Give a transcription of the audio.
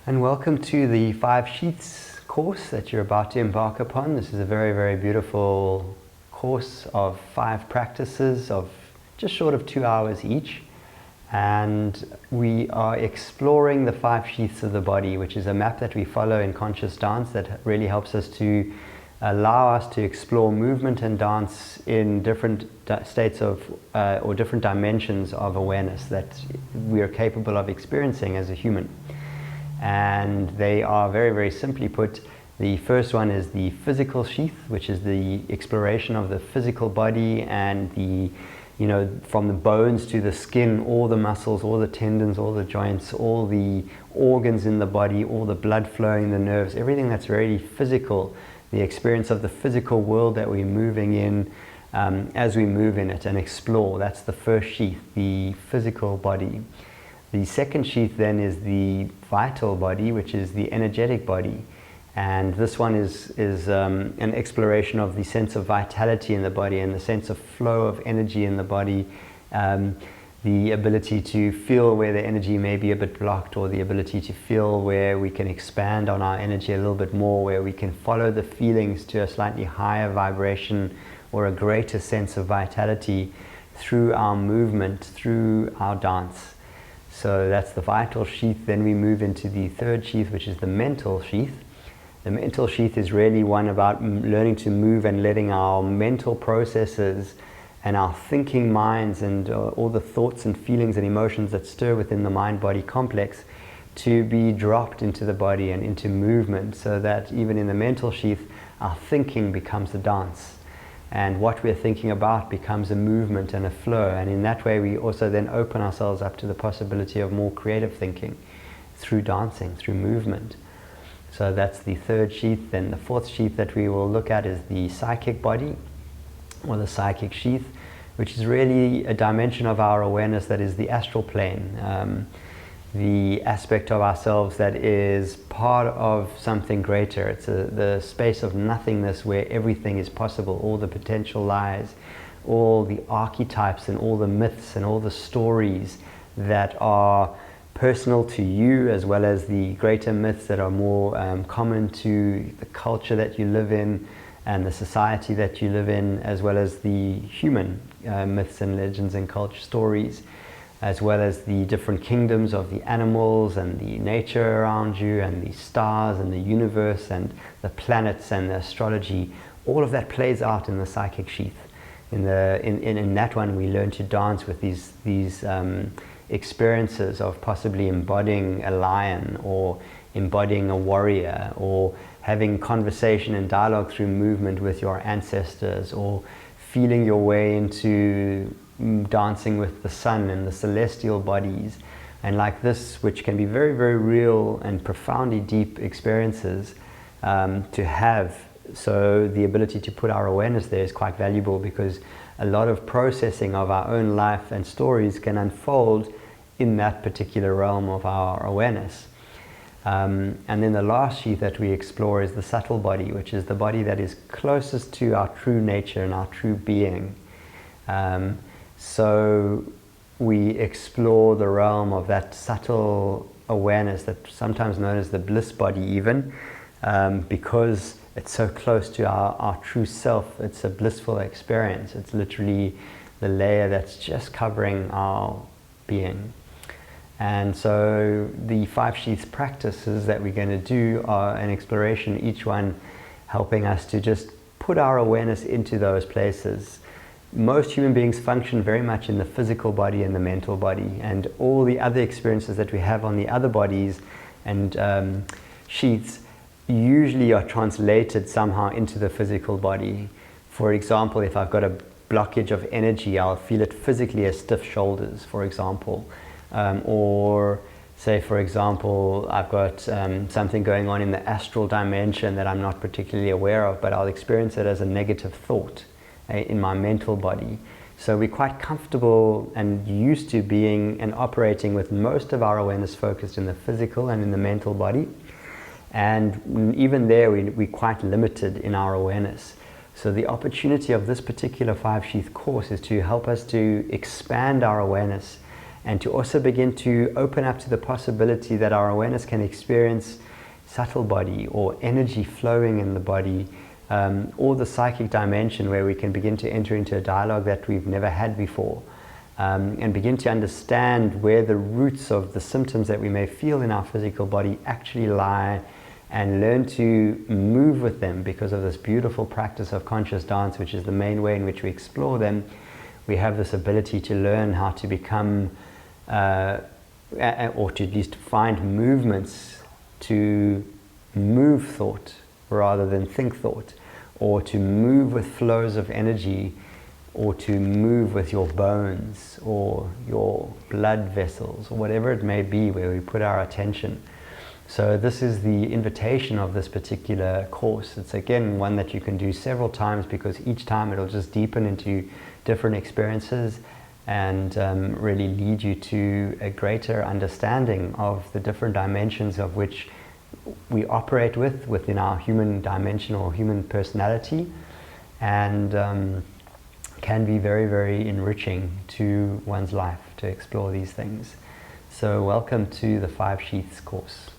And welcome to the 5 Sheaths course that you're about to embark upon. This is a very, very beautiful course of 5 practices of just short of 2 hours each. And we are exploring the 5 sheaths of the body, which is a map that we follow in conscious dance that really helps us to allow us to explore movement and dance in different states of or different dimensions of awareness that we are capable of experiencing as a human. And they are very, very simply put. The first one is the physical sheath, which is the exploration of the physical body and the, from the bones to the skin, all the muscles, all the tendons, all the joints, all the organs in the body, all the blood flowing, the nerves, everything that's really physical, the experience of the physical world that we're moving in as we move in it and explore. That's the first sheath, the physical body. The second sheath then is the vital body, which is the energetic body. And this one is an exploration of the sense of vitality in the body and the sense of flow of energy in the body, the ability to feel where the energy may be a bit blocked, or the ability to feel where we can expand on our energy a little bit more, where we can follow the feelings to a slightly higher vibration or a greater sense of vitality through our movement, through our dance. So that's the vital sheath. Then we move into the third sheath, which is the mental sheath. The mental sheath is really one about learning to move and letting our mental processes and our thinking minds and all the thoughts and feelings and emotions that stir within the mind-body complex to be dropped into the body and into movement, so that even in the mental sheath, our thinking becomes a dance. And what we're thinking about becomes a movement and a flow. And in that way, we also then open ourselves up to the possibility of more creative thinking through dancing, through movement. So that's the third sheath. Then the fourth sheath that we will look at is the psychic body, or the psychic sheath, which is really a dimension of our awareness that is the astral plane. The aspect of ourselves that is part of something greater. It's the space of nothingness where everything is possible, all the potential lies, all the archetypes and all the myths and all the stories that are personal to you, as well as the greater myths that are more common to the culture that you live in and the society that you live in, as well as the human myths and legends and culture stories, as well as the different kingdoms of the animals and the nature around you and the stars and the universe and the planets and the astrology. All of that plays out in the psychic sheath. In that one, we learn to dance with these experiences of possibly embodying a lion, or embodying a warrior, or having conversation and dialogue through movement with your ancestors, or feeling your way into dancing with the sun and the celestial bodies. And like this, which can be very, very real and profoundly deep experiences to have. So the ability to put our awareness there is quite valuable, because a lot of processing of our own life and stories can unfold in that particular realm of our awareness. And then the last sheath that we explore is the subtle body, which is the body that is closest to our true nature and our true being. So we explore the realm of that subtle awareness, that sometimes known as the bliss body even, because it's so close to our true self. It's a blissful experience. It's literally the layer that's just covering our being. And so the 5 sheaths practices that we're going to do are an exploration, each one helping us to just put our awareness into those places. Most human beings function very much in the physical body and the mental body, and all the other experiences that we have on the other bodies and sheaths usually are translated somehow into the physical body. For example, if I've got a blockage of energy, I'll feel it physically as stiff shoulders, for example. Or say, for example, I've got something going on in the astral dimension that I'm not particularly aware of, but I'll experience it as a negative thought in my mental body. So we're quite comfortable and used to being and operating with most of our awareness focused in the physical and in the mental body. And even there, we're quite limited in our awareness. So the opportunity of this particular 5 sheath course is to help us to expand our awareness and to also begin to open up to the possibility that our awareness can experience subtle body or energy flowing in the body, or the psychic dimension, where we can begin to enter into a dialogue that we've never had before, and begin to understand where the roots of the symptoms that we may feel in our physical body actually lie, and learn to move with them because of this beautiful practice of conscious dance, which is the main way in which we explore them. We have this ability to learn how to become, or to at least find movements to move thought rather than think thought, or to move with flows of energy, or to move with your bones or your blood vessels, or whatever it may be where we put our attention. So this is the invitation of this particular course. It's again one that you can do several times, because each time it'll just deepen into different experiences and really lead you to a greater understanding of the different dimensions of which we operate within our human dimension or human personality, and can be very, very enriching to one's life to explore these things. So welcome to the 5 Sheaths course.